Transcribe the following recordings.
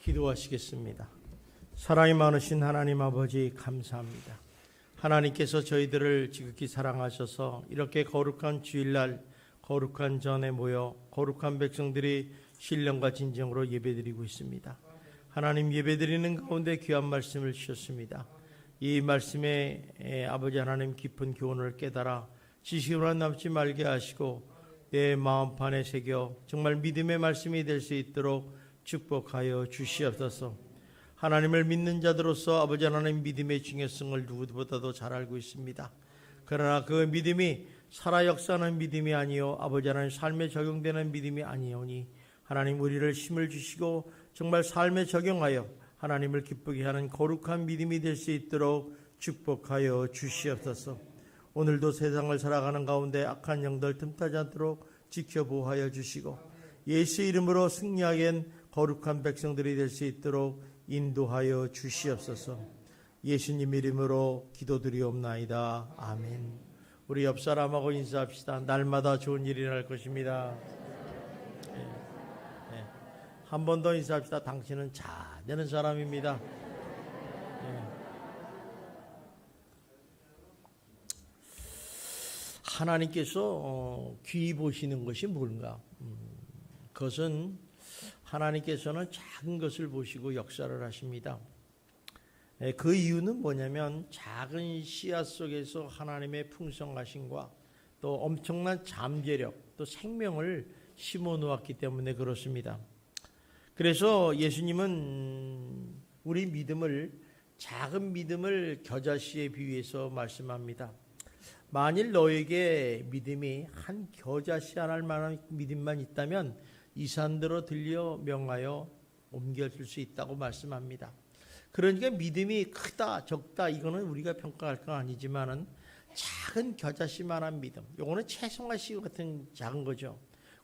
기도하시겠습니다. 사랑이 많으신 하나님 아버지 감사합니다. 하나님께서 저희들을 지극히 사랑하셔서 이렇게 거룩한 주일날 거룩한 전에 모여 거룩한 백성들이 신령과 진정으로 예배드리고 있습니다. 하나님 예배드리는 가운데 귀한 말씀을 주셨습니다. 이 말씀에 아버지 하나님 깊은 교훈을 깨달아 지식으로 남지 말게 하시고 내 마음판에 새겨 정말 믿음의 말씀이 될 수 있도록 축복하여 주시옵소서. 하나님을 믿는 자들로서 아버지 하나님 믿음의 중요성을 누구보다도 잘 알고 있습니다. 그러나 그 믿음이 살아 역사하는 믿음이 아니요 아버지 하나님 삶에 적용되는 믿음이 아니오니 하나님 우리를 힘을 주시고 정말 삶에 적용하여 하나님을 기쁘게 하는 거룩한 믿음이 될 수 있도록 축복하여 주시옵소서. 오늘도 세상을 살아가는 가운데 악한 영들 틈타지 않도록 지켜보호하여 주시고 예수 이름으로 승리하겐 거룩한 백성들이 될 수 있도록 인도하여 주시옵소서. 예수님 이름으로 기도드리옵나이다. 아멘. 우리 옆 사람하고 인사합시다. 날마다 좋은 일이 날 것입니다. 한 번 더 인사합시다. 당신은 잘 되는 사람입니다. 하나님께서 귀히 보시는 것이 뭔가? 그것은 하나님께서는 작은 것을 보시고 역사를 하십니다. 그 이유는 뭐냐면 작은 씨앗 속에서 하나님의 풍성하심과 또 엄청난 잠재력 또 생명을 심어 놓았기 때문에 그렇습니다. 그래서 예수님은 우리 믿음을 작은 믿음을 겨자씨에 비유해서 말씀합니다. 만일 너에게 믿음이 한 겨자씨 하나일 만한 믿음만 있다면 이 산들어 들려 명하여 옮겨줄 수 있다고 말씀합니다. 그러니까 믿음이 크다 적다 이거는 우리가 평가할 건 아니지만은 작은 겨자씨만한 믿음, 요거는 채송화씨 같은 작은 거죠.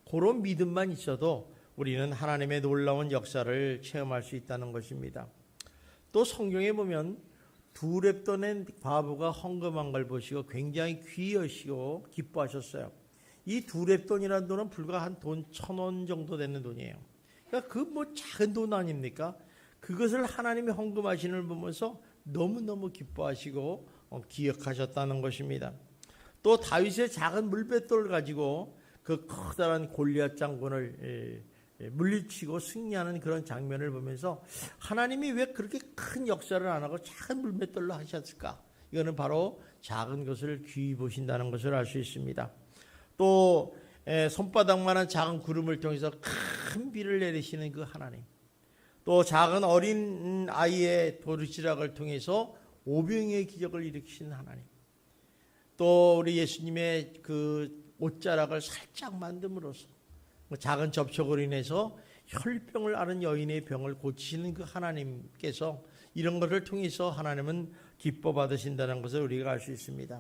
그런 믿음만 있어도 우리는 하나님의 놀라운 역사를 체험할 수 있다는 것입니다. 또 성경에 보면 두 랩돈 낸 과부가 헌금한 걸 보시고 굉장히 귀여시고 기뻐하셨어요. 이 두 랩돈이라는 돈은 불과 한 돈 1,000원 정도 되는 돈이에요. 그러니까 그 뭐 작은 돈 아닙니까? 그것을 하나님이 헌금하시는 걸 보면서 너무너무 기뻐하시고 기억하셨다는 것입니다. 또 다윗의 작은 물맷돌을 가지고 그 커다란 골리앗 장군을 물리치고 승리하는 그런 장면을 보면서 하나님이 왜 그렇게 큰 역사를 안 하고 작은 물맷돌로 하셨을까? 이거는 바로 작은 것을 귀히 보신다는 것을 알 수 있습니다. 또 손바닥만한 작은 구름을 통해서 큰 비를 내리시는 그 하나님, 또 작은 어린 아이의 도루지락을 통해서 오병이의 기적을 일으키시는 하나님, 또 우리 예수님의 그 옷자락을 살짝 만듦으로써 작은 접촉으로 인해서 혈병을 앓은 여인의 병을 고치시는 그 하나님께서 이런 것을 통해서 하나님은 기뻐 받으신다는 것을 우리가 알 수 있습니다.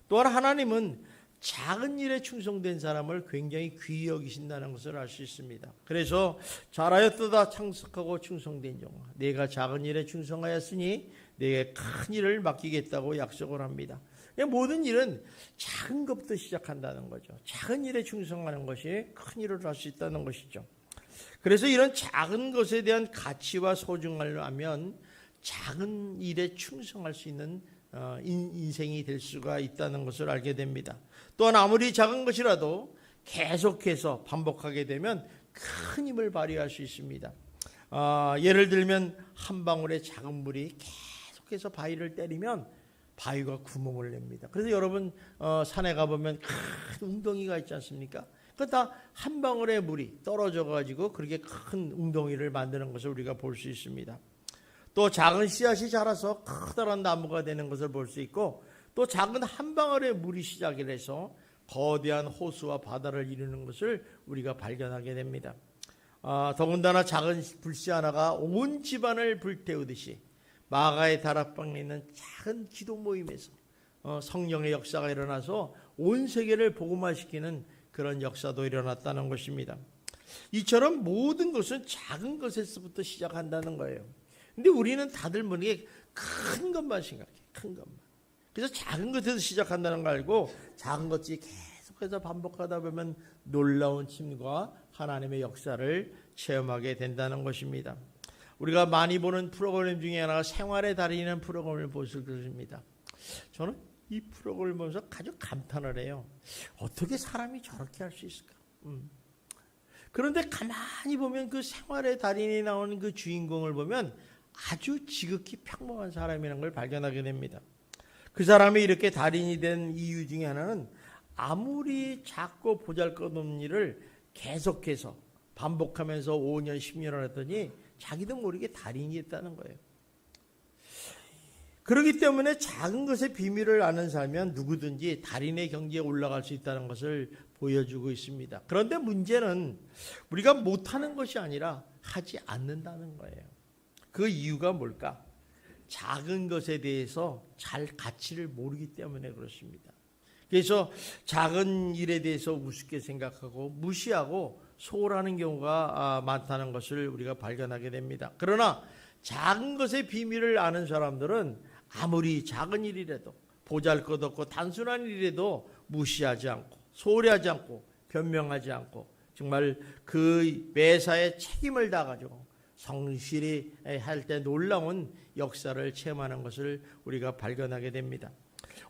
또한 하나님은 작은 일에 충성된 사람을 굉장히 귀히 여기신다는 것을 알 수 있습니다. 그래서 잘하였도다 창석하고 충성된 종아, 내가 작은 일에 충성하였으니 내게 큰 일을 맡기겠다고 약속을 합니다. 모든 일은 작은 것부터 시작한다는 거죠. 작은 일에 충성하는 것이 큰 일을 할 수 있다는 것이죠. 그래서 이런 작은 것에 대한 가치와 소중함을 하면 작은 일에 충성할 수 있는 인생이 될 수가 있다는 것을 알게 됩니다. 또한 아무리 작은 것이라도 계속해서 반복하게 되면 큰 힘을 발휘할 수 있습니다. 예를 들면 한 방울의 작은 물이 계속해서 바위를 때리면 바위가 구멍을 냅니다. 그래서 여러분 산에 가보면 큰 웅덩이가 있지 않습니까? 그 다 한 방울의 물이 떨어져 가지고 그렇게 큰 웅덩이를 만드는 것을 우리가 볼 수 있습니다. 또 작은 씨앗이 자라서 커다란 나무가 되는 것을 볼 수 있고, 또 작은 한 방울의 물이 시작을 해서 거대한 호수와 바다를 이루는 것을 우리가 발견하게 됩니다. 더군다나 작은 불씨 하나가 온 집안을 불태우듯이 마가의 다락방에 있는 작은 기도 모임에서 성령의 역사가 일어나서 온 세계를 복음화시키는 그런 역사도 일어났다는 것입니다. 이처럼 모든 것은 작은 것에서부터 시작한다는 거예요. 근데 우리는 다들 모르게 큰 것만 생각해. 큰 것만. 그래서 작은 것에서 시작한다는 걸 알고 작은 것이 계속해서 반복하다 보면 놀라운 힘과 하나님의 역사를 체험하게 된다는 것입니다. 우리가 많이 보는 프로그램 중에 하나가 생활의 달인이라는 프로그램을 보실 것입니다. 저는 이 프로그램을 보면서 아주 감탄을 해요. 어떻게 사람이 저렇게 할 수 있을까? 그런데 가만히 보면 그 생활의 달인이 나오는 그 주인공을 보면 아주 지극히 평범한 사람이라는 걸 발견하게 됩니다. 그 사람이 이렇게 달인이 된 이유 중에 하나는 아무리 작고 보잘것없는 일을 계속해서 반복하면서 5년, 10년을 했더니 자기도 모르게 달인이 됐다는 거예요. 그렇기 때문에 작은 것의 비밀을 아는 삶은 누구든지 달인의 경지에 올라갈 수 있다는 것을 보여주고 있습니다. 그런데 문제는 우리가 못하는 것이 아니라 하지 않는다는 거예요. 그 이유가 뭘까? 작은 것에 대해서 잘 가치를 모르기 때문에 그렇습니다. 그래서 작은 일에 대해서 우습게 생각하고 무시하고 소홀하는 경우가 많다는 것을 우리가 발견하게 됩니다. 그러나 작은 것의 비밀을 아는 사람들은 아무리 작은 일이라도 보잘것없고 단순한 일이라도 무시하지 않고 소홀하지 않고 변명하지 않고 정말 그 매사에 책임을 다가지고 성실히 할 때 놀라운 역사를 체험하는 것을 우리가 발견하게 됩니다.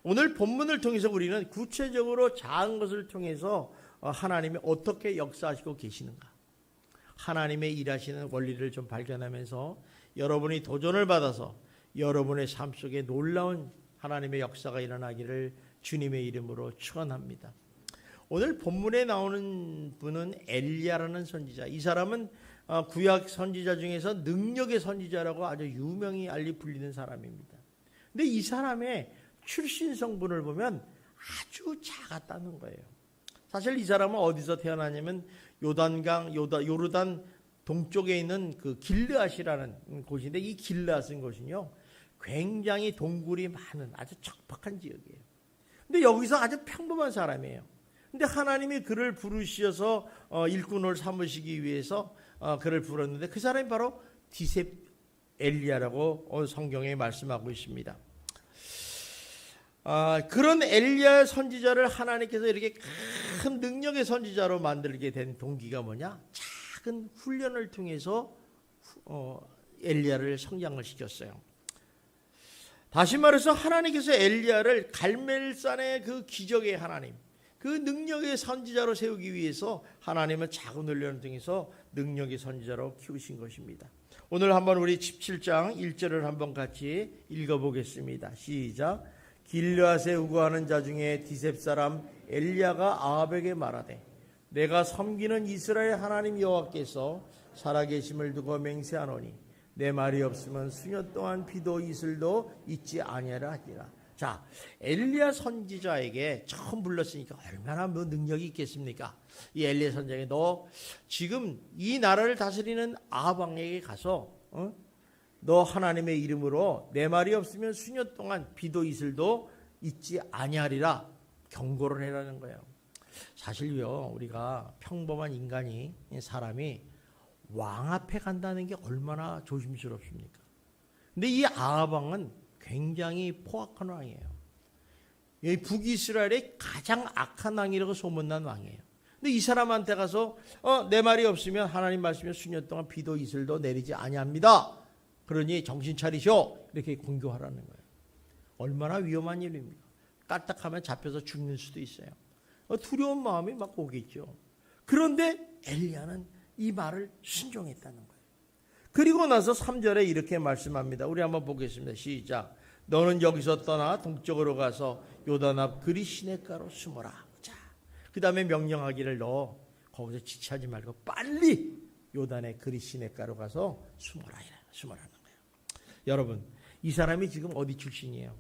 오늘 본문을 통해서 우리는 구체적으로 작은 것을 통해서 하나님이 어떻게 역사하시고 계시는가, 하나님의 일하시는 원리를 좀 발견하면서 여러분이 도전을 받아서 여러분의 삶 속에 놀라운 하나님의 역사가 일어나기를 주님의 이름으로 축원합니다. 오늘 본문에 나오는 분은 엘리야라는 선지자. 이 사람은 구약 선지자 중에서 능력의 선지자라고 아주 유명히 알리 불리는 사람입니다. 근데 이 사람의 출신 성분을 보면 아주 작았다는 거예요. 사실 이 사람은 어디서 태어나냐면 요단강, 요르단 동쪽에 있는 그 길르앗이라는 곳인데, 이 길르앗은 곳은요 굉장히 동굴이 많은 아주 척박한 지역이에요. 근데 여기서 아주 평범한 사람이에요. 근데 하나님이 그를 부르셔서 일꾼을 삼으시기 위해서 그를 불렀는데 그 사람이 바로 디셉 엘리야라고 성경에 말씀하고 있습니다. 그런 엘리야 선지자를 하나님께서 이렇게 큰 능력의 선지자로 만들게 된 동기가 뭐냐? 작은 훈련을 통해서 엘리야를 성장을 시켰어요. 다시 말해서 하나님께서 엘리야를 갈멜산의 그 기적의 하나님, 그 능력의 선지자로 세우기 위해서 하나님은 작은 훈련을 통해서 능력의 선지자로 키우신 것입니다. 오늘 한번 우리 17장 1절을 한번 같이 읽어보겠습니다. 시작. 길르앗에 우거하는 자 중에 디셉 사람 엘리야가 아합에게 말하되, 내가 섬기는 이스라엘 하나님 여호와께서 살아계심을 두고 맹세하노니 내 말이 없으면 수년 동안 비도 이슬도 있지 아니하라 하리라. 자, 엘리야 선지자에게 처음 불렀으니까 얼마나 뭐 능력이 있겠습니까? 이 엘리야 선지자에게 너 지금 이 나라를 다스리는 아합 왕에게 가서 너 하나님의 이름으로 내 말이 없으면 수년 동안 비도 이슬도 있지 아니하리라 경고를 해라는 거예요. 사실요, 우리가 평범한 인간이, 사람이 왕 앞에 간다는 게 얼마나 조심스럽습니까? 근데 이 아합 왕은 굉장히 포악한 왕이에요. 이 북이스라엘의 가장 악한 왕이라고 소문난 왕이에요. 근데 이 사람한테 가서 내 말이 없으면 하나님 말씀에 수년 동안 비도 이슬도 내리지 아니합니다. 그러니 정신 차리쇼. 이렇게 공교하라는 거예요. 얼마나 위험한 일입니까? 까딱하면 잡혀서 죽는 수도 있어요. 두려운 마음이 막 오겠죠. 그런데 엘리야는 이 말을 순종했다는 거예요. 그리고 나서 3절에 이렇게 말씀합니다. 우리 한번 보겠습니다. 시작. 너는 여기서 떠나 동쪽으로 가서 요단 앞 그리 시냇가로 숨어라. 자, 그 다음에 명령하기를 너 거기서 지체하지 말고 빨리 요단의 그리 시냇가로 가서 숨어라는 거예요. 여러분, 이 사람이 지금 어디 출신이에요?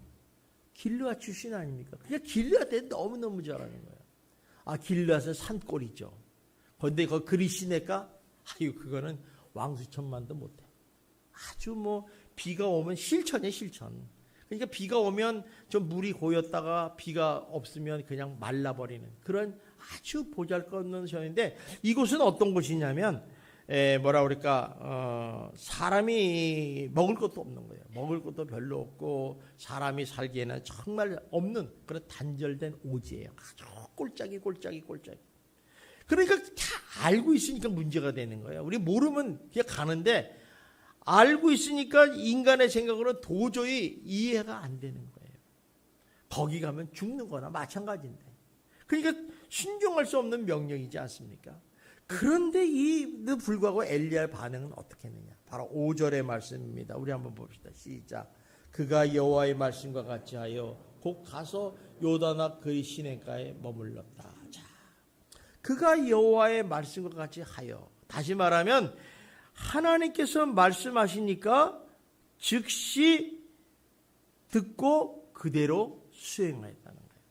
길르앗 출신 아닙니까? 그냥 길르앗에 너무너무 잘하는 거예요. 길르앗은 산골이죠. 그런데 그 그리 시냇가, 그거는 왕수천만도 못해. 아주 뭐 비가 오면 실천이에요, 실천. 그러니까 비가 오면 좀 물이 고였다가 비가 없으면 그냥 말라버리는 그런 아주 보잘것없는 시원인데, 이곳은 어떤 곳이냐면 사람이 먹을 것도 없는 거예요. 먹을 것도 별로 없고 사람이 살기에는 정말 없는 그런 단절된 오지예요. 아주 꼴짝이. 그러니까 다 알고 있으니까 문제가 되는 거예요. 우리 모르면 그냥 가는데 알고 있으니까 인간의 생각으로 도저히 이해가 안 되는 거예요. 거기 가면 죽는 거나 마찬가지인데. 그러니까 순종할 수 없는 명령이지 않습니까? 그런데 이도 불구하고 엘리야의 반응은 어떻게 했느냐? 바로 5절의 말씀입니다. 우리 한번 봅시다. 시작. 그가 여호와의 말씀과 같이 하여 곧 가서 요단악 그의 시냇가에 머물렀다. 자, 그가 여호와의 말씀과 같이 하여. 다시 말하면 하나님께서 말씀하시니까 즉시 듣고 그대로 수행하였다는 거예요.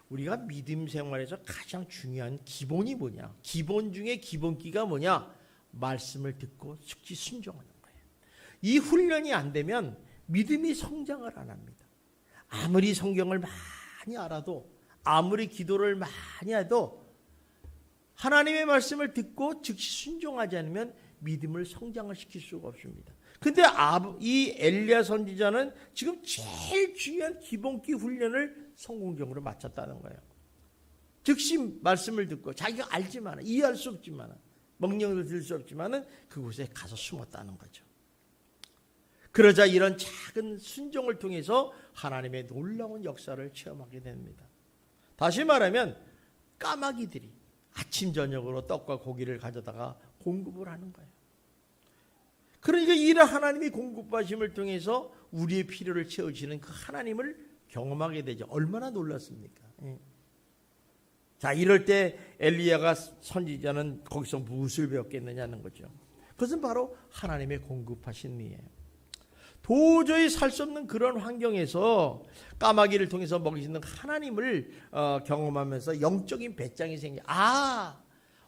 우리가 믿음 생활에서 가장 중요한 기본이 뭐냐? 기본 중에 기본기가 뭐냐? 말씀을 듣고 즉시 순종하는 거예요. 이 훈련이 안 되면 믿음이 성장을 안 합니다. 아무리 성경을 많이 알아도, 아무리 기도를 많이 해도 하나님의 말씀을 듣고 즉시 순종하지 않으면 믿음을 성장을 시킬 수가 없습니다. 근데 이 엘리야 선지자는 지금 제일 중요한 기본기 훈련을 성공적으로 마쳤다는 거예요. 즉시 말씀을 듣고 자기가 알지만, 이해할 수 없지만, 명령을 들을 수 없지만 그곳에 가서 숨었다는 거죠. 그러자 이런 작은 순종을 통해서 하나님의 놀라운 역사를 체험하게 됩니다. 다시 말하면 까마귀들이 아침 저녁으로 떡과 고기를 가져다가 공급을 하는 거예요. 그러니까 이런 하나님이 공급하심을 통해서 우리의 필요를 채우시는 그 하나님을 경험하게 되죠. 얼마나 놀랐습니까? 자, 이럴 때 엘리야가 선지자는 거기서 무엇을 배웠겠느냐는 거죠. 그것은 바로 하나님의 공급하신 이에요. 도저히 살 수 없는 그런 환경에서 까마귀를 통해서 먹이시는 하나님을 경험하면서 영적인 배짱이 생겨.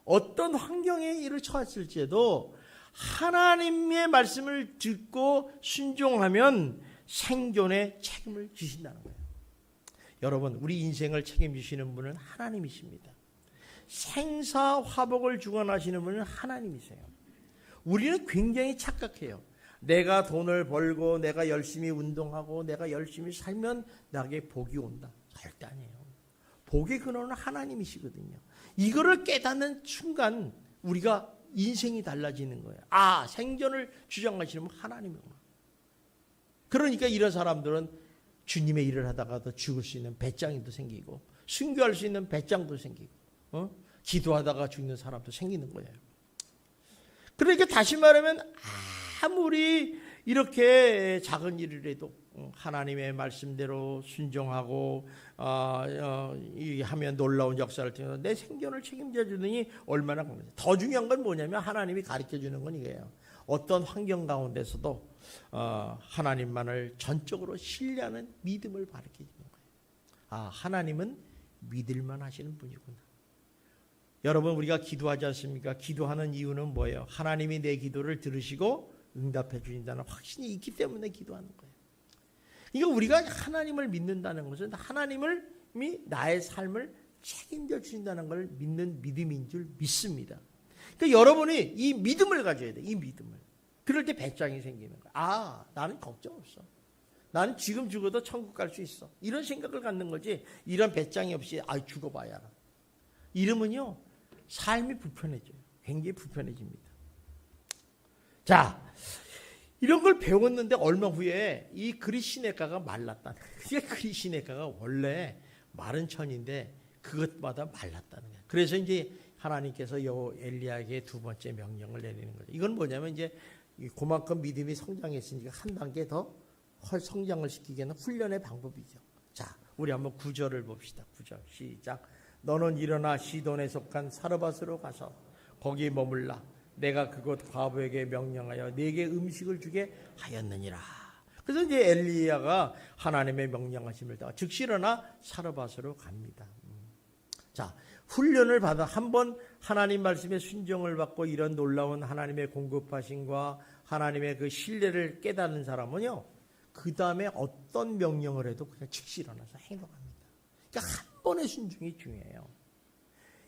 어떤 환경에 일을 처했을지라도 하나님의 말씀을 듣고 순종하면 생존의 책임을 지신다는 거예요. 여러분, 우리 인생을 책임지시는 분은 하나님이십니다. 생사화복을 주관하시는 분은 하나님이세요. 우리는 굉장히 착각해요. 내가 돈을 벌고 내가 열심히 운동하고 내가 열심히 살면 나에게 복이 온다. 절대 아니에요. 복의 근원은 하나님이시거든요. 이거를 깨닫는 순간 우리가 인생이 달라지는 거예요. 생존을 주장하시는 분 하나님이구나. 그러니까 이런 사람들은 주님의 일을 하다가도 죽을 수 있는 배짱이도 생기고, 순교할 수 있는 배짱도 생기고, 기도하다가 죽는 사람도 생기는 거예요. 그러니까 다시 말하면 아무리 이렇게 작은 일을 해도 하나님의 말씀대로 순종하고 하면 놀라운 역사를 통해서 내 생존을 책임져 주더니 얼마나 겁니다. 더 중요한 건 뭐냐면 하나님이 가르쳐 주는 건 이거예요. 어떤 환경 가운데서도 하나님만을 전적으로 신뢰하는 믿음을 가르쳐 주는 거예요. 하나님은 믿을만 하시는 분이구나. 여러분, 우리가 기도하지 않습니까? 기도하는 이유는 뭐예요? 하나님이 내 기도를 들으시고 응답해 주신다는 확신이 있기 때문에 기도하는 거예요. 그러니까 우리가 하나님을 믿는다는 것은 하나님이 나의 삶을 책임져 주신다는 걸 믿는 믿음인 줄 믿습니다. 그러니까 여러분이 이 믿음을 가져야 돼. 이 믿음을. 그럴 때 배짱이 생기는 거야. 나는 걱정 없어. 나는 지금 죽어도 천국 갈 수 있어. 이런 생각을 갖는 거지. 이런 배짱이 없이 죽어봐야 알아. 이러면요 삶이 불편해져요. 굉장히 불편해집니다. 자, 이런 걸 배웠는데 얼마 후에 이 그리시네가가 말랐다는 거예요. 그리시네가가 원래 마른 천인데 그것마다 말랐다는 거예요. 그래서 이제 하나님께서 엘리야에게 두 번째 명령을 내리는 거죠. 이건 뭐냐면 이제 그만큼 믿음이 성장했으니까 한 단계 더 성장을 시키기에는 훈련의 방법이죠. 자, 우리 한번 9절을 봅시다. 9절 시작. 너는 일어나 시돈에 속한 사르밧으로 가서 거기 머물라. 내가 그곳 과부에게 명령하여 네게 음식을 주게 하였느니라. 그래서 이제 엘리야가 하나님의 명령하심을 따라 즉시 일어나 사르밧으로 갑니다. 자, 훈련을 받아 한번 하나님 말씀에 순종을 받고 이런 놀라운 하나님의 공급하심과 하나님의 그 신뢰를 깨닫는 사람은요, 그 다음에 어떤 명령을 해도 그냥 즉시 일어나서 행동합니다. 그러니까 한 번의 순종이 중요해요.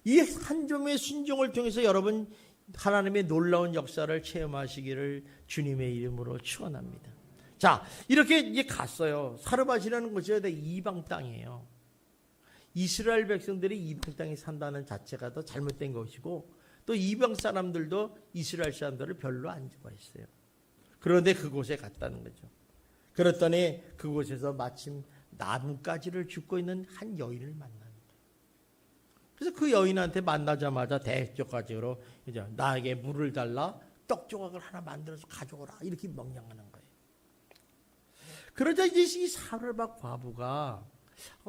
이 한 점의 순종을 통해서 여러분 하나님의 놀라운 역사를 체험하시기를 주님의 이름으로 축원합니다. 자, 이렇게 이제 갔어요. 사르밧이라는 곳이 이방 땅이에요. 이스라엘 백성들이 이방 땅에 산다는 자체가 더 잘못된 것이고, 또 이방 사람들도 이스라엘 사람들을 별로 안 좋아했어요. 그런데 그곳에 갔다는 거죠. 그랬더니 그곳에서 마침 나뭇가지를 줍고 있는 한 여인을 만나는 거예요. 그래서 그 여인한테 만나자마자 대적가지로 이제 나에게 물을 달라, 떡 조각을 하나 만들어서 가져오라, 이렇게 명령하는 거예요. 그러자 이제 이 사르밧 과부가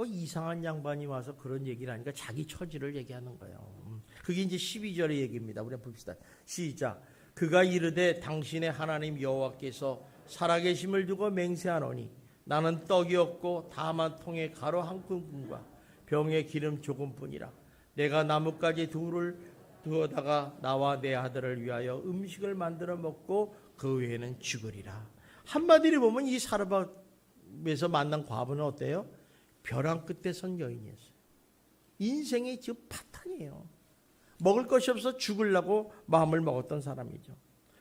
이상한 양반이 와서 그런 얘기를 하니까 자기 처지를 얘기하는 거예요. 그게 이제 12절의 얘기입니다. 우리 한번 봅시다. 시작. 그가 이르되 당신의 하나님 여호와께서 살아계심을 두고 맹세하노니 나는 떡이 없고 다만 통에 가루 한 큰과 병에 기름 조금뿐이라. 내가 나뭇가지 둘을 두어다가 나와 내 아들을 위하여 음식을 만들어 먹고 그 외에는 죽으리라. 한마디로 보면 이 사르밧에서 만난 과부는 어때요? 벼랑 끝에 선 여인이었어요. 인생의 지금 파탄이에요. 먹을 것이 없어 죽으려고 마음을 먹었던 사람이죠.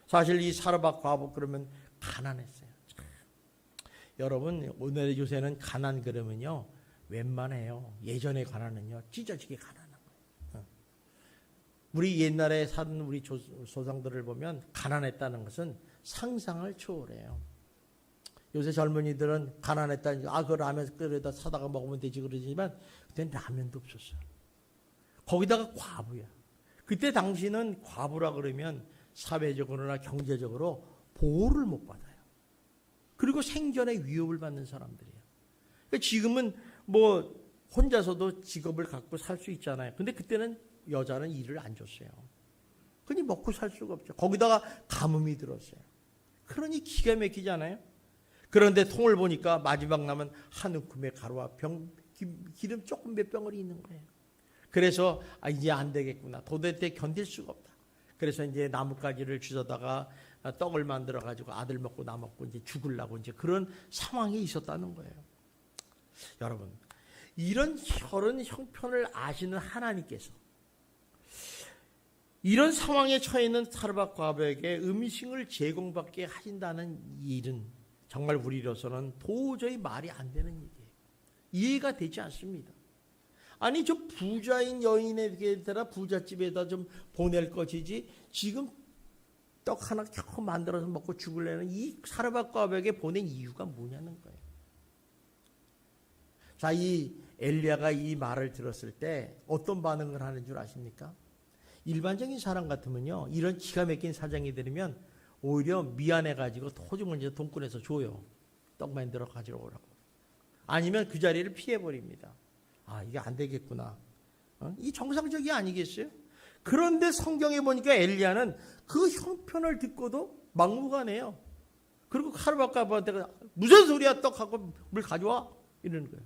사실 이 사르밧 과부 그러면 가난했어요. 참. 여러분, 오늘 요새는 가난 그러면요 웬만해요. 예전의 가난은요 찢어지게 가난한 거예요. 우리 옛날에 산 우리 조상들을 보면 가난했다는 것은 상상을 초월해요. 요새 젊은이들은 가난했다, 그 라면 끓여다 사다가 먹으면 되지 그러지만 그때는 라면도 없었어요. 거기다가 과부야. 그때 당시는 과부라 그러면 사회적으로나 경제적으로 보호를 못 받아요. 그리고 생존의 위협을 받는 사람들이에요. 그러니까 지금은 뭐 혼자서도 직업을 갖고 살 수 있잖아요. 근데 그때는 여자는 일을 안 줬어요. 그니 먹고 살 수가 없죠. 거기다가 가뭄이 들었어요. 그러니 기가 막히잖아요. 그런데 통을 보니까 마지막 남은 한 움큼의 가루와 기름 조금 몇 병을이 있는 거예요. 그래서 이제 안 되겠구나. 도대체 견딜 수가 없다. 그래서 이제 나뭇가지를 주워다가 떡을 만들어 가지고 아들 먹고 나 먹고 이제 죽으려고 이제 그런 상황이 있었다는 거예요. 여러분, 이런 형편을 아시는 하나님께서 이런 상황에 처해 있는 사르밧 과부에게 음식을 제공받게 하신다는 일은 정말 우리로서는 도저히 말이 안 되는 얘기예요. 이해가 되지 않습니다. 아니, 저 부자인 여인에게다가 부잣집에다 좀 보낼 것이지 지금 떡 하나 겨우 만들어서 먹고 죽으려는 이 사르밧 과부에게 보낸 이유가 뭐냐는 거예요. 자, 이 엘리야가 이 말을 들었을 때 어떤 반응을 하는 줄 아십니까? 일반적인 사람 같으면요, 이런 기가 막힌 사정이 들으면 오히려 미안해가지고 도중을 이제 돈 꺼내서 줘요. 떡 만들어 가지러 오라고. 아니면 그 자리를 피해버립니다. 이게 안 되겠구나. 이 정상적이 아니겠어요? 그런데 성경에 보니까 엘리야는 그 형편을 듣고도 막무가내요. 그리고 사르밧 과부한테 무슨 소리야, 떡하고 물 가져와, 이러는 거예요.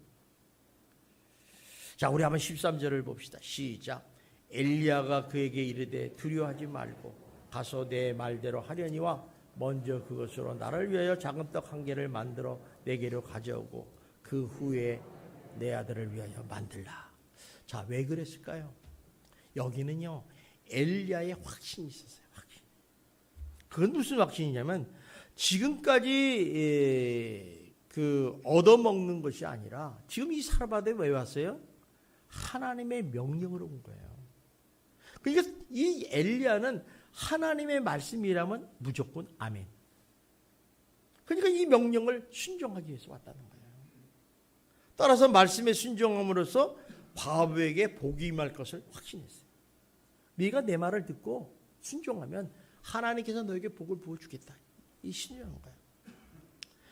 자, 우리 한번 13절을 봅시다. 시작. 엘리야가 그에게 이르되 두려워하지 말고 가서 내 말대로 하려니와 먼저 그것으로 나를 위하여 작은 떡 한 개를 만들어 내게로 가져오고 그 후에 내 아들을 위하여 만들라. 자, 왜 그랬을까요? 여기는요 엘리야의 확신이 있었어요. 확신. 그건 무슨 확신이냐면 지금까지 그 얻어먹는 것이 아니라 지금 이 사르밧에 왜 왔어요? 하나님의 명령으로 온 거예요. 그러니까 이 엘리야는 하나님의 말씀이라면 무조건 아멘. 그러니까 이 명령을 순종하기 위해서 왔다는 거예요. 따라서 말씀에 순종함으로써 과부에게 복이 임할 것을 확신했어요. 네가 내 말을 듣고 순종하면 하나님께서 너에게 복을 부어주겠다. 이 신뢰한 거예요.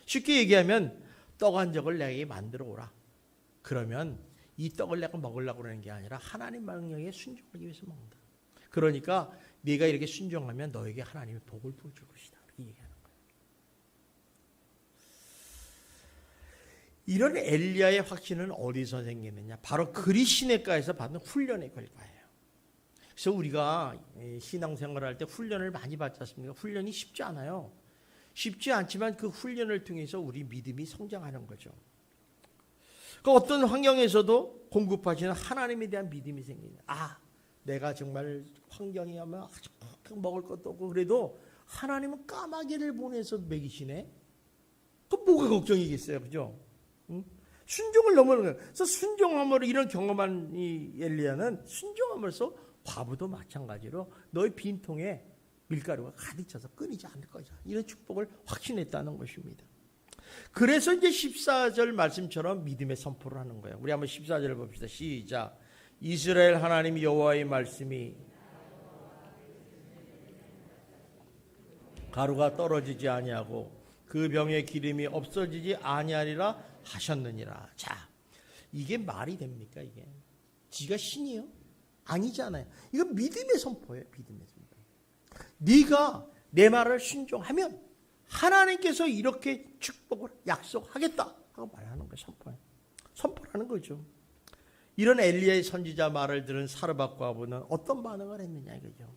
쉽게 얘기하면 떡 한 적을 내게 만들어 오라. 그러면 이 떡을 내가 먹으려고 그러는 게 아니라 하나님 명령에 순종하기 위해서 먹는다. 그러니까 네가 이렇게 순종하면 너에게 하나님의 복을 부어줄 것이다. 이렇게 얘기하는 거예요. 이런 엘리야의 확신은 어디서 생기느냐? 바로 그리시네가에서 받는 훈련의 결과예요. 그래서 우리가 신앙생활을 할 때 훈련을 많이 받지 않습니까? 훈련이 쉽지 않아요. 쉽지 않지만 그 훈련을 통해서 우리 믿음이 성장하는 거죠. 그 어떤 환경에서도 공급하시는 하나님에 대한 믿음이 생기는. 내가 정말 환경이 하면 먹을 것도 없고 그래도 하나님은 까마귀를 보내서 먹이시네. 그 뭐가 걱정이겠어요, 그죠? 순종을 넘어가는 거예요. 그래서 순종함으로 이런 경험한 이 엘리야는 순종함으로써 과부도 마찬가지로 너의 빈통에 밀가루가 가득 차서 끊이지 않을 거죠. 이런 축복을 확신했다는 것입니다. 그래서 이제 14절 말씀처럼 믿음의 선포를 하는 거예요. 우리 한번 14절을 봅시다. 시작. 이스라엘 하나님 여호와의 말씀이 가루가 떨어지지 아니하고 그 병의 기름이 없어지지 아니하리라 하셨느니라. 자, 이게 말이 됩니까? 이게 지가 신이요? 아니잖아요. 이건 믿음의 선포예요. 믿음의 선포. 네가 내 말을 순종하면 하나님께서 이렇게 축복을 약속하겠다 하고 말하는 거예요. 선포예요. 선포라는 거죠. 이런 엘리야의 선지자 말을 들은 사르밧과 아브는 어떤 반응을 했느냐 이거죠.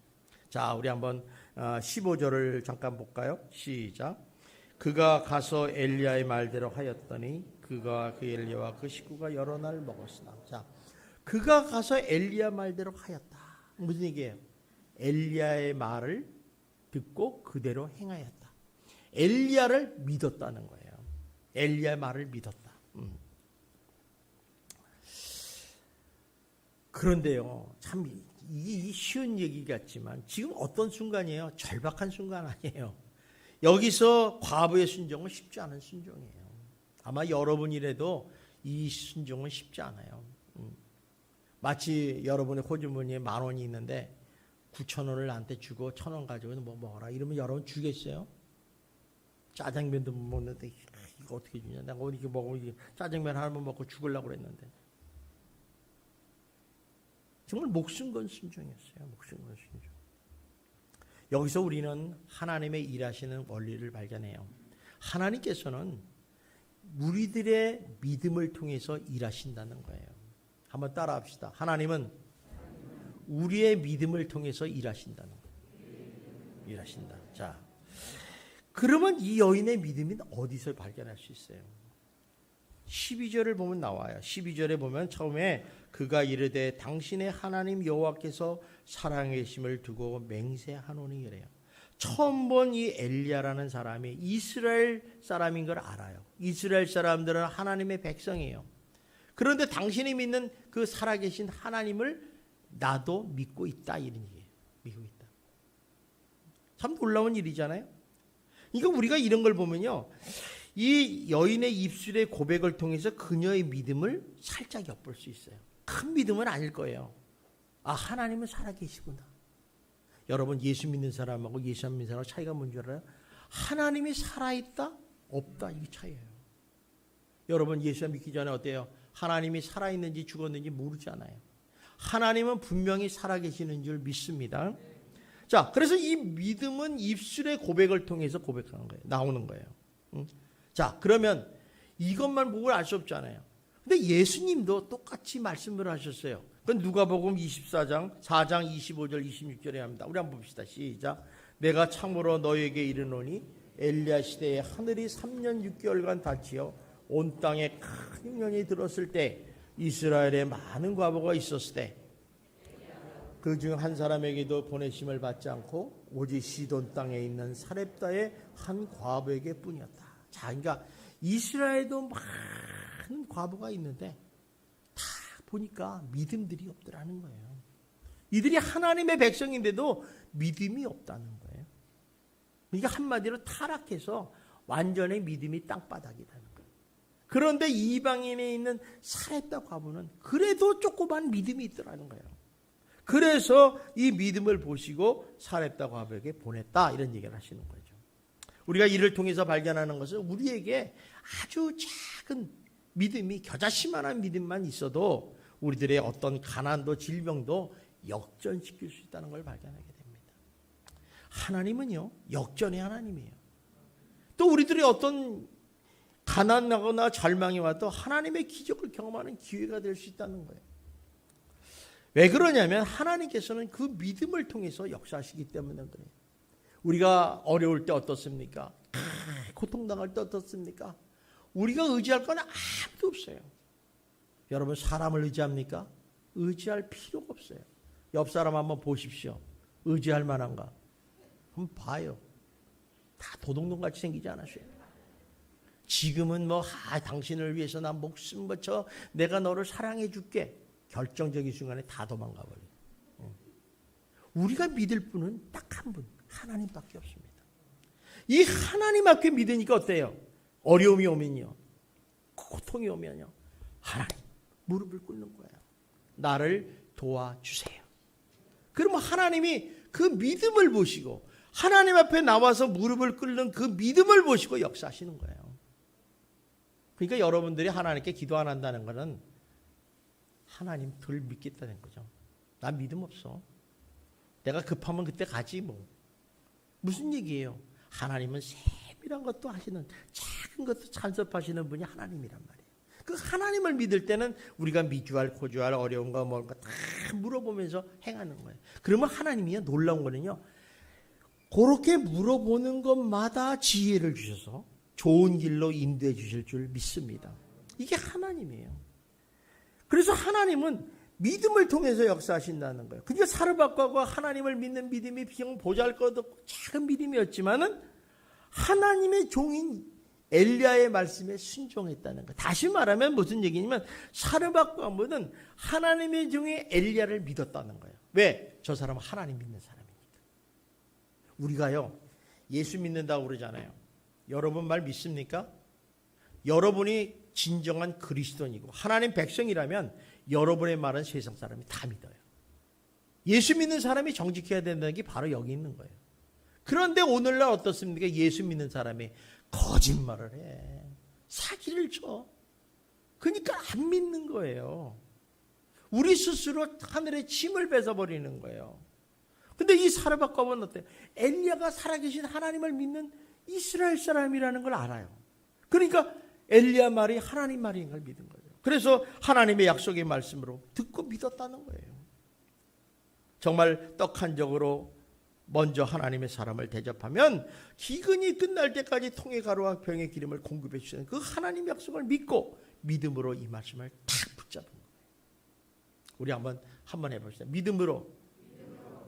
자, 우리 한번 15절을 잠깐 볼까요? 시작. 그가 가서 엘리야의 말대로 하였더니 그가 그 엘리야와 그 식구가 여러 날 먹었으나. 자, 그가 가서 엘리야 말대로 하였다. 무슨 얘기예요? 엘리야의 말을 듣고 그대로 행하였다. 엘리야를 믿었다는 거예요. 엘리야의 말을 믿었다. 그런데요, 참 이게 쉬운 얘기 같지만 지금 어떤 순간이에요? 절박한 순간 아니에요. 여기서 과부의 순종은 쉽지 않은 순종이에요. 아마 여러분이라도 이 순종은 쉽지 않아요. 마치 여러분의 호주머니에 10,000원이 있는데 9,000원을 나한테 주고 1,000원 가지고 뭐 먹어라 이러면 여러분 주겠어요? 짜장면도 못 먹는데 이거 어떻게 주냐? 내가 어디 먹으면 짜장면 하나만 먹고 죽으려고 그랬는데. 정말 목숨 건 순종이었어요. 목숨 건 순종. 여기서 우리는 하나님의 일하시는 원리를 발견해요. 하나님께서는 우리들의 믿음을 통해서 일하신다는 거예요. 한번 따라합시다. 하나님은 우리의 믿음을 통해서 일하신다는 거예요. 일하신다. 자, 그러면 이 여인의 믿음은 어디서 발견할 수 있어요? 12절을 보면 나와요. 12절에 보면 처음에 그가 이르되 당신의 하나님 여호와께서 살아계심을 두고 맹세하노니 이래요. 처음 본 이 엘리야라는 사람이 이스라엘 사람인 걸 알아요. 이스라엘 사람들은 하나님의 백성이에요. 그런데 당신이 믿는 그 살아계신 하나님을 나도 믿고 있다 이런 얘기예요. 믿고 있다. 참 놀라운 일이잖아요. 그러니까 우리가 이런 걸 보면요. 이 여인의 입술의 고백을 통해서 그녀의 믿음을 살짝 엿볼 수 있어요. 큰 믿음은 아닐 거예요. 아, 하나님은 살아계시구나. 여러분 예수 믿는 사람하고 예수 안 믿는 사람하고 차이가 뭔지 알아요? 하나님이 살아있다? 없다. 이게 차이예요. 여러분 예수 믿기 전에 어때요? 하나님이 살아있는지 죽었는지 모르잖아요. 하나님은 분명히 살아계시는 줄 믿습니다. 자, 그래서 이 믿음은 입술의 고백을 통해서 고백하는 거예요. 나오는 거예요. 자, 그러면 이것만 보고 알 수 없잖아요. 근데 예수님도 똑같이 말씀을 하셨어요. 그건 누가복음 24장 4장 25절 26절에 합니다. 우리 한번 봅시다. 시작. 내가 참으로 너에게 이르노니 엘리야 시대에 하늘이 3년 6개월간 닫히어 온 땅에 큰 흉년이 들었을 때 이스라엘에 많은 과부가 있었을 때 그 중 한 사람에게도 보내심을 받지 않고 오직 시돈 땅에 있는 사렙다의 한 과부에게 뿐이었다. 자, 그러니까 이스라엘도 많은 과부가 있는데 다 보니까 믿음들이 없더라는 거예요. 이들이 하나님의 백성인데도 믿음이 없다는 거예요. 그러니까 한마디로 타락해서 완전히 믿음이 땅바닥이라는 거예요. 그런데 이방인에 있는 사렙다 과부는 그래도 조그만 믿음이 있더라는 거예요. 그래서 이 믿음을 보시고 사렙다 과부에게 보냈다 이런 얘기를 하시는 거죠. 우리가 이를 통해서 발견하는 것은 우리에게 아주 작은 믿음이 겨자씨만한 믿음만 있어도 우리들의 어떤 가난도 질병도 역전시킬 수 있다는 걸 발견하게 됩니다. 하나님은요 역전의 하나님이에요. 또 우리들의 어떤 가난하거나 절망이 와도 하나님의 기적을 경험하는 기회가 될 수 있다는 거예요. 왜 그러냐면 하나님께서는 그 믿음을 통해서 역사하시기 때문에 그래요. 우리가 어려울 때 어떻습니까? 고통당할 때 어떻습니까? 우리가 의지할 건 아무도 없어요. 여러분 사람을 의지합니까? 의지할 필요가 없어요. 옆 사람 한번 보십시오. 의지할 만한가? 한번 봐요. 다 도둑놈같이 생기지 않았어요? 지금은 당신을 위해서 난 목숨 바쳐 내가 너를 사랑해 줄게. 결정적인 순간에 다 도망가 버려요. 우리가 믿을 분은 딱 한 분. 하나님밖에 없습니다. 이 하나님 앞에 믿으니까 어때요? 어려움이 오면요, 고통이 오면요, 하나님 무릎을 꿇는 거예요. 나를 도와주세요. 그러면 하나님이 그 믿음을 보시고 하나님 앞에 나와서 무릎을 꿇는 그 믿음을 보시고 역사하시는 거예요. 그러니까 여러분들이 하나님께 기도 안 한다는 것은 하나님 덜 믿겠다는 거죠. 나 믿음 없어. 내가 급하면 그때 가지 뭐. 무슨 얘기예요? 하나님은 세밀한 것도 하시는, 작은 것도 간섭하시는 분이 하나님이란 말이에요. 그 하나님을 믿을 때는 우리가 미주알 고주알 어려운가 뭔가 다 물어보면서 행하는 거예요. 그러면 하나님이 놀라운 거는요, 그렇게 물어보는 것마다 지혜를 주셔서 좋은 길로 인도해 주실 줄 믿습니다. 이게 하나님이에요. 그래서 하나님은 믿음을 통해서 역사하신다는 거예요. 그러니까 사르밧과가 하나님을 믿는 믿음이 비용 보잘것없고 작은 믿음이었지만은 하나님의 종인 엘리야의 말씀에 순종했다는 거예요. 다시 말하면 무슨 얘기냐면 사르밧과는 하나님의 종의 엘리야를 믿었다는 거예요. 왜? 저 사람은 하나님 믿는 사람이니까. 우리가요, 예수 믿는다고 그러잖아요. 여러분 말 믿습니까? 여러분이 진정한 그리스도인이고 하나님 백성이라면 여러분의 말은 세상 사람이 다 믿어요. 예수 믿는 사람이 정직해야 된다는 게 바로 여기 있는 거예요. 그런데 오늘날 어떻습니까? 예수 믿는 사람이 거짓말을 해. 사기를 쳐. 그러니까 안 믿는 거예요. 우리 스스로 하늘에 침을 뱉어버리는 거예요. 근데 이 사르밧과는 어때요? 엘리야가 살아계신 하나님을 믿는 이스라엘 사람이라는 걸 알아요. 그러니까 엘리야 말이 하나님 말인 걸 믿은 거예요. 그래서 하나님의 약속의 말씀으로 듣고 믿었다는 거예요. 정말 떡한적으로 먼저 하나님의 사람을 대접하면 기근이 끝날 때까지 통의 가루와 병의 기름을 공급해 주시는 그 하나님의 약속을 믿고 믿음으로 이 말씀을 탁 붙잡은 거예요. 우리 한번 해봅시다. 믿음으로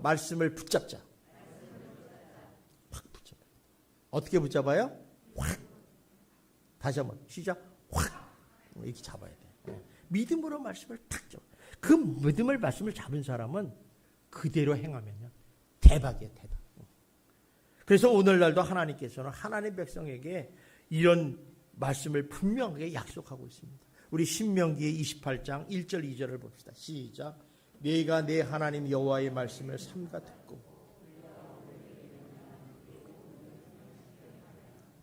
말씀을 붙잡자. 확 붙잡아요. 어떻게 붙잡아요? 확. 다시 한번 시작. 확. 이렇게 잡아야 돼. 믿음으로 말씀을 탁 잡아. 그 믿음을 말씀을 잡은 사람은 그대로 행하면요, 대박이에요, 대박. 그래서 오늘날도 하나님께서는 하나님 백성에게 이런 말씀을 분명하게 약속하고 있습니다. 우리 신명기 28장 1절 2절을 봅시다. 시작. 네가 내 하나님 여호와의 말씀을 삼가 듣고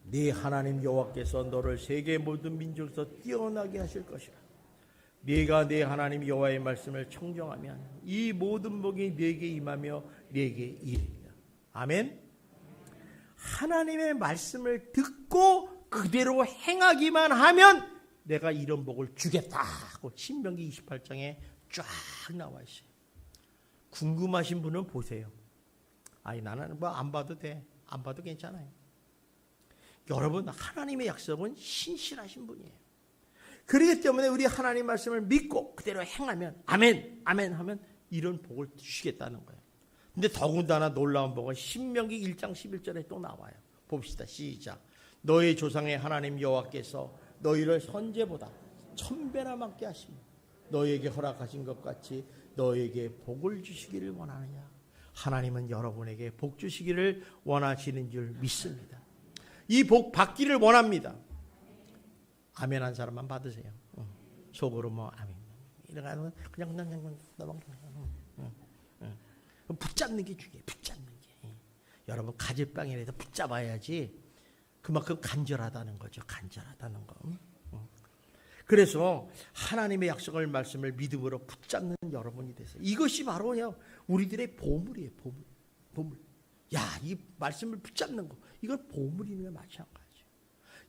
네 하나님 여호와께서 너를 세계 모든 민족에서 뛰어나게 하실 것이라. 네가 네 하나님 여호와의 말씀을 청정하면 이 모든 복이 네게 임하며 네게 이르리라. 아멘. 하나님의 말씀을 듣고 그대로 행하기만 하면 내가 이런 복을 주겠다 하고 신명기 28장에 쫙 나와 있어요. 궁금하신 분은 보세요. 아니 나는 뭐 안 봐도 돼. 안 봐도 괜찮아요. 여러분, 하나님의 약속은 신실하신 분이에요. 그렇기 때문에 우리 하나님 말씀을 믿고 그대로 행하면 아멘, 아멘 하면 이런 복을 주시겠다는 거예요. 근데 더군다나 놀라운 복은 신명기 1장 11절에 또 나와요. 봅시다. 시작. 너의 조상의 하나님 여호와께서 너희를 선제보다 1000배나 많게 하시며 너희에게 허락하신 것 같이 너희에게 복을 주시기를 원하느냐. 하나님은 여러분에게 복 주시기를 원하시는 줄 믿습니다. 이 복 받기를 원합니다. 아멘 한 사람만 받으세요. 속으로 뭐 아멘. 이러면 그냥 붙잡는 게 중요해요. 붙잡는 게. 여러분 가지방이라도 붙잡아야지. 그만큼 간절하다는 거죠. 간절하다는 거. 그래서 하나님의 약속을 말씀을 믿음으로 붙잡는 여러분이 되세요. 이것이 바로요 우리들의 보물이에요. 보물. 야, 이 말씀을 붙잡는 거, 이건 보물이며 마찬가지예요.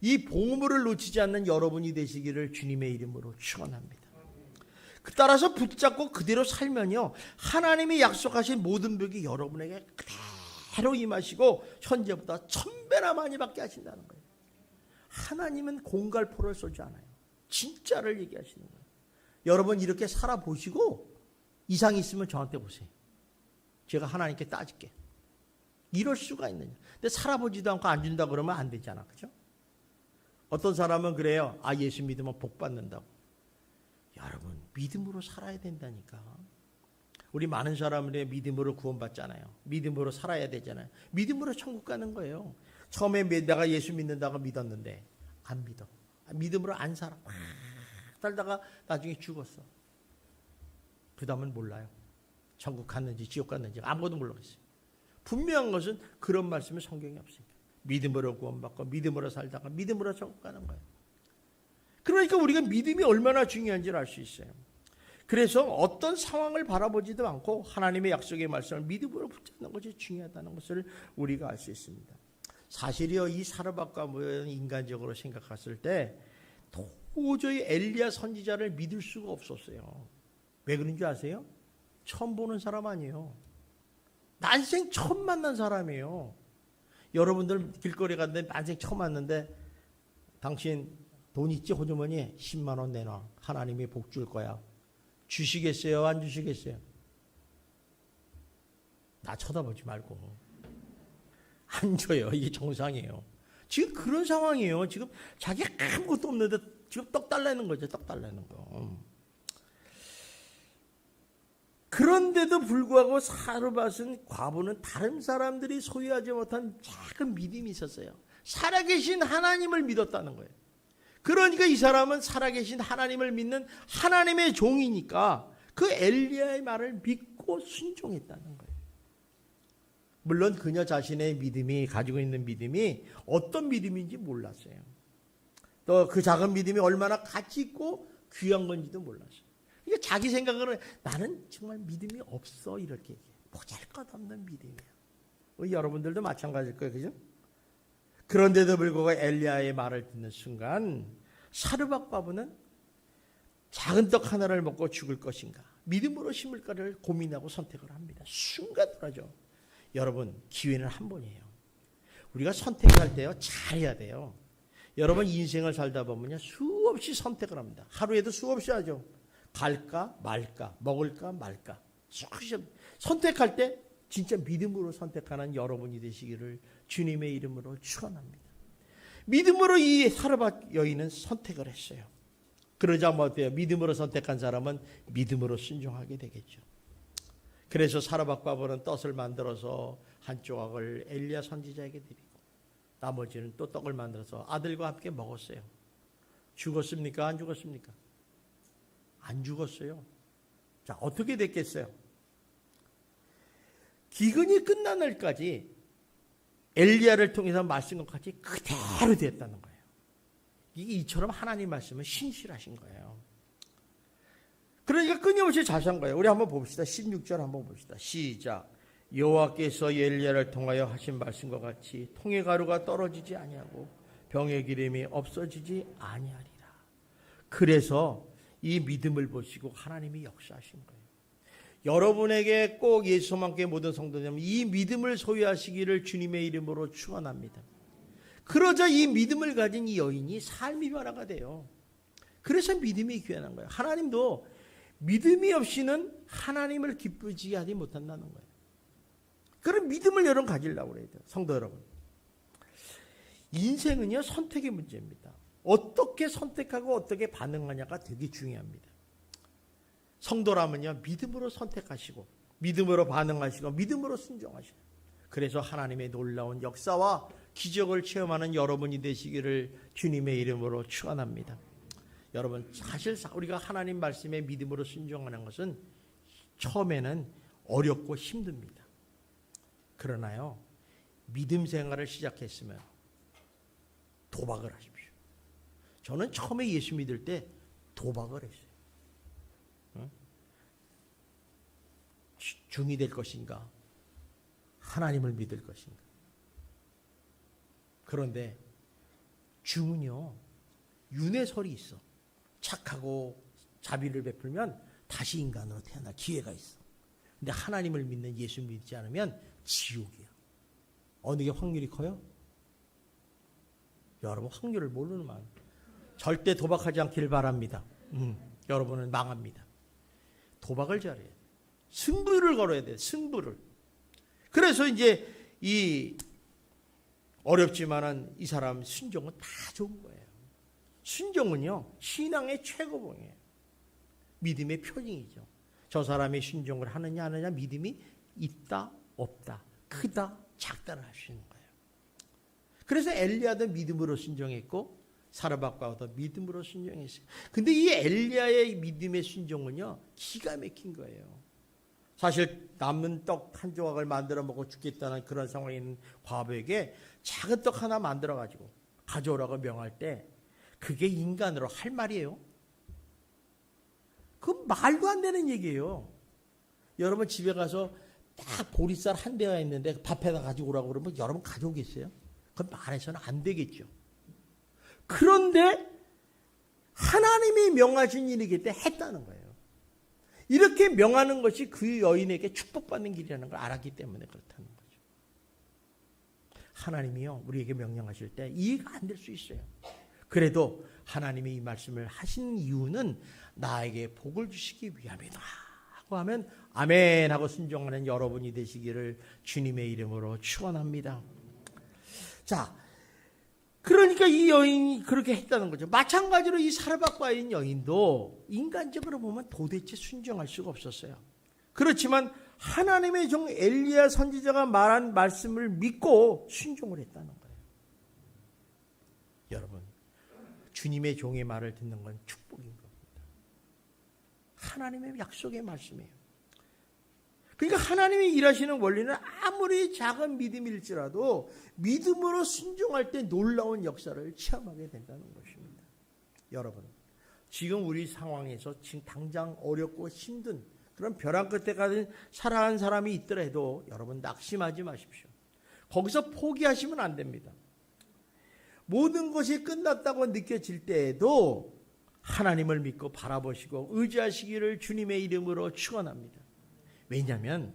이 보물을 놓치지 않는 여러분이 되시기를 주님의 이름으로 축원합니다. 따라서 붙잡고 그대로 살면요 하나님이 약속하신 모든 복이 여러분에게 그대로 임하시고 현재보다 1000배나 많이 받게 하신다는 거예요. 하나님은 공갈포를 쏘지 않아요. 진짜를 얘기하시는 거예요. 여러분 이렇게 살아보시고 이상이 있으면 저한테 보세요. 제가 하나님께 따질게. 이럴 수가 있느냐. 근데 살아보지도 않고 안 준다 그러면 안 되잖아. 그죠? 어떤 사람은 그래요. 아, 예수 믿으면 복 받는다고. 여러분 믿음으로 살아야 된다니까. 우리 많은 사람들이 믿음으로 구원받잖아요. 믿음으로 살아야 되잖아요. 믿음으로 천국 가는 거예요. 처음에 내가 예수 믿는다고 믿었는데 안 믿어. 믿음으로 안 살아. 살다가 나중에 죽었어. 그 다음은 몰라요. 천국 갔는지 지옥 갔는지 아무것도 모르겠어요. 분명한 것은 그런 말씀은 성경에 없습니다. 믿음으로 구원받고 믿음으로 살다가 믿음으로 천국 가는 거예요. 그러니까 우리가 믿음이 얼마나 중요한지를 알 수 있어요. 그래서 어떤 상황을 바라보지도 않고 하나님의 약속의 말씀을 믿음으로 붙잡는 것이 중요하다는 것을 우리가 알 수 있습니다. 사실이요, 이 사르밧과부는 인간적으로 생각했을 때 도저히 엘리야 선지자를 믿을 수가 없었어요. 왜 그런 줄 아세요? 처음 보는 사람 아니에요. 난생 처음 만난 사람이에요. 여러분들 길거리 갔는데 난생 처음 왔는데 당신 돈 있지? 호주머니에 10만 원 내놔. 하나님이 복 줄 거야. 주시겠어요? 안 주시겠어요? 나 쳐다보지 말고. 안 줘요. 이게 정상이에요. 지금 그런 상황이에요. 지금 자기가 아무것도 없는데 지금 떡 달라는 거죠. 떡 달라는 거. 그런데도 불구하고 사르밧은 과부는 다른 사람들이 소유하지 못한 작은 믿음이 있었어요. 살아계신 하나님을 믿었다는 거예요. 그러니까 이 사람은 살아계신 하나님을 믿는 하나님의 종이니까 그 엘리야의 말을 믿고 순종했다는 거예요. 물론 그녀 자신의 믿음이 가지고 있는 믿음이 어떤 믿음인지 몰랐어요. 또 그 작은 믿음이 얼마나 가치 있고 귀한 건지도 몰랐어요. 그러니까 자기 생각으로 나는 정말 믿음이 없어 이렇게 얘기해요. 보잘것없는 믿음이에요. 여러분들도 마찬가지일 거예요. 그죠? 그런데도 불구하고 엘리야의 말을 듣는 순간 사르밧 과부는 작은 떡 하나를 먹고 죽을 것인가 믿음으로 심을까를 고민하고 선택을 합니다. 순간적으로. 여러분 기회는 한 번이에요. 우리가 선택할 때요 잘해야 돼요. 여러분 인생을 살다 보면요 수없이 선택을 합니다. 하루에도 수없이 하죠. 갈까 말까 먹을까 말까 수없이 선택할 때 진짜 믿음으로 선택하는 여러분이 되시기를 주님의 이름으로 축원합니다. 믿음으로 이 사르밧 여인은 선택을 했어요. 그러자 뭐 어때요? 믿음으로 선택한 사람은 믿음으로 순종하게 되겠죠. 그래서 사르밧 과부는 떡을 만들어서 한 조각을 엘리야 선지자에게 드리고 나머지는 또 떡을 만들어서 아들과 함께 먹었어요. 죽었습니까? 안 죽었습니까? 안 죽었어요. 자, 어떻게 됐겠어요? 기근이 끝난 날까지 엘리야를 통해서 말씀 것까지 그대로 됐다는 거예요. 이게 이처럼 하나님 말씀은 신실하신 거예요. 그러니까 끊임없이 자세한 거예요. 우리 한번 봅시다. 16절 한번 봅시다. 시작. 여호와께서 엘리야를 통하여 하신 말씀과 같이 통의 가루가 떨어지지 아니하고 병의 기름이 없어지지 아니하리라. 그래서 이 믿음을 보시고 하나님이 역사하신 거예요. 여러분에게 꼭 예수와 함께 모든 성도님은 이 믿음을 소유하시기를 주님의 이름으로 축원합니다. 그러자 이 믿음을 가진 이 여인이 삶이 변화가 돼요. 그래서 믿음이 귀한 거예요. 하나님도 믿음이 없이는 하나님을 기쁘게 하지 못한다는 거예요. 그런 믿음을 여러분 가지려고 그래야 돼요. 성도 여러분. 인생은요 선택의 문제입니다. 어떻게 선택하고 어떻게 반응하냐가 되게 중요합니다. 성도라면요 믿음으로 선택하시고 믿음으로 반응하시고 믿음으로 순종하시고 그래서 하나님의 놀라운 역사와 기적을 체험하는 여러분이 되시기를 주님의 이름으로 축원합니다. 여러분 사실 우리가 하나님 말씀에 믿음으로 순종하는 것은 처음에는 어렵고 힘듭니다. 그러나요 믿음 생활을 시작했으면 도박을 하십시오. 저는 처음에 예수 믿을 때 도박을 했어요. 중이 될 것인가 하나님을 믿을 것인가. 그런데 중은요 윤회설이 있어. 착하고 자비를 베풀면 다시 인간으로 태어날 기회가 있어. 근데 하나님을 믿는 예수 믿지 않으면 지옥이야. 어느 게 확률이 커요? 여러분 확률을 모르는만 절대 도박하지 않기를 바랍니다. 여러분은 망합니다. 도박을 잘해야 돼. 승부를 걸어야 돼. 승부를. 그래서 이제 이 어렵지만은 이 사람 순종은 다 좋은 거예요. 순종은요 신앙의 최고봉이에요. 믿음의 표징이죠. 저 사람이 순종을 하느냐 안 하느냐 믿음이 있다 없다 크다 작다를 알 수 있는 거예요. 그래서 엘리야도 믿음으로 순종했고 사르밧과도 믿음으로 순종했어요. 근데 이 엘리야의 믿음의 순종은요 기가 막힌 거예요. 사실 남은 떡 한 조각을 만들어 먹고 죽겠다는 그런 상황에 있는 과부에게 작은 떡 하나 만들어 가지고 가져오라고 명할 때 그게 인간으로 할 말이에요? 그 말도 안 되는 얘기예요. 여러분 집에 가서 딱 보리쌀 한 대가 있는데 밥에다 가지고 오라고 그러면 여러분 가져오겠어요? 그건 말해서는 안 되겠죠. 그런데 하나님이 명하신 일이기 때문에 했다는 거예요. 이렇게 명하는 것이 그 여인에게 축복받는 길이라는 걸 알았기 때문에 그렇다는 거죠. 하나님이요 우리에게 명령하실 때 이해가 안 될 수 있어요. 그래도 하나님이 이 말씀을 하신 이유는 나에게 복을 주시기 위함이다 하고 하면 아멘 하고 순종하는 여러분이 되시기를 주님의 이름으로 축원합니다. 자, 그러니까 이 여인이 그렇게 했다는 거죠. 마찬가지로 이 사르밧과인 여인도 인간적으로 보면 도대체 순종할 수가 없었어요. 그렇지만 하나님의 종 엘리야 선지자가 말한 말씀을 믿고 순종을 했다는 거예요. 여러분, 주님의 종의 말을 듣는 건 축복인 겁니다. 하나님의 약속의 말씀이에요. 그러니까 하나님이 일하시는 원리는 아무리 작은 믿음일지라도 믿음으로 순종할 때 놀라운 역사를 체험하게 된다는 것입니다. 여러분, 지금 우리 상황에서 지금 당장 어렵고 힘든 그런 벼랑 끝에 가는 살아간 사람이 있더라도 여러분 낙심하지 마십시오. 거기서 포기하시면 안 됩니다. 모든 것이 끝났다고 느껴질 때에도 하나님을 믿고 바라보시고 의지하시기를 주님의 이름으로 축원합니다. 왜냐하면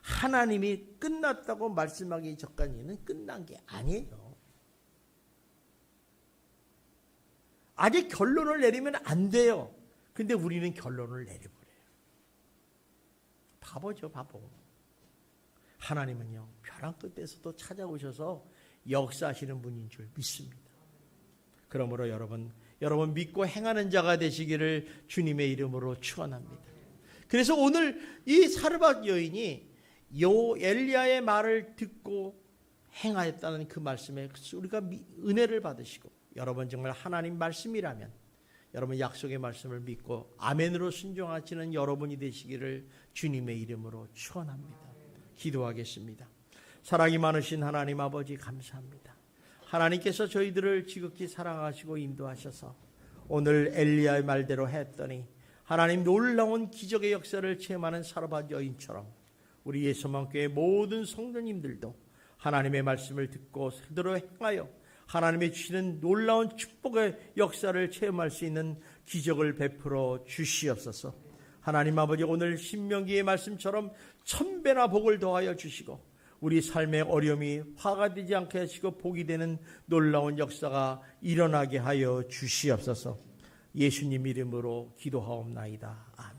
하나님이 끝났다고 말씀하기 전까지는 끝난 게 아니에요. 아직 결론을 내리면 안 돼요. 근데 우리는 결론을 내려버려요. 바보죠, 바보. 하나님은요 벼랑 끝에서도 찾아오셔서 역사하시는 분인 줄 믿습니다. 그러므로 여러분 믿고 행하는 자가 되시기를 주님의 이름으로 축원합니다. 그래서 오늘 이 사르밧 여인이 엘리야의 말을 듣고 행하였다는 그 말씀에 우리가 은혜를 받으시고 여러분 정말 하나님 말씀이라면 여러분 약속의 말씀을 믿고 아멘으로 순종하시는 여러분이 되시기를 주님의 이름으로 축원합니다. 기도하겠습니다. 사랑이 많으신 하나님 아버지 감사합니다. 하나님께서 저희들을 지극히 사랑하시고 인도하셔서 오늘 엘리야의 말대로 했더니 하나님 놀라운 기적의 역사를 체험하는 사르밧 여인처럼 우리 예수만교회 모든 성도님들도 하나님의 말씀을 듣고 그대로 행하여 하나님의 주시는 놀라운 축복의 역사를 체험할 수 있는 기적을 베풀어 주시옵소서. 하나님 아버지 오늘 신명기의 말씀처럼 1000배나 복을 더하여 주시고 우리 삶의 어려움이 화가 되지 않게 하시고 복이 되는 놀라운 역사가 일어나게 하여 주시옵소서. 예수님 이름으로 기도하옵나이다. 아멘.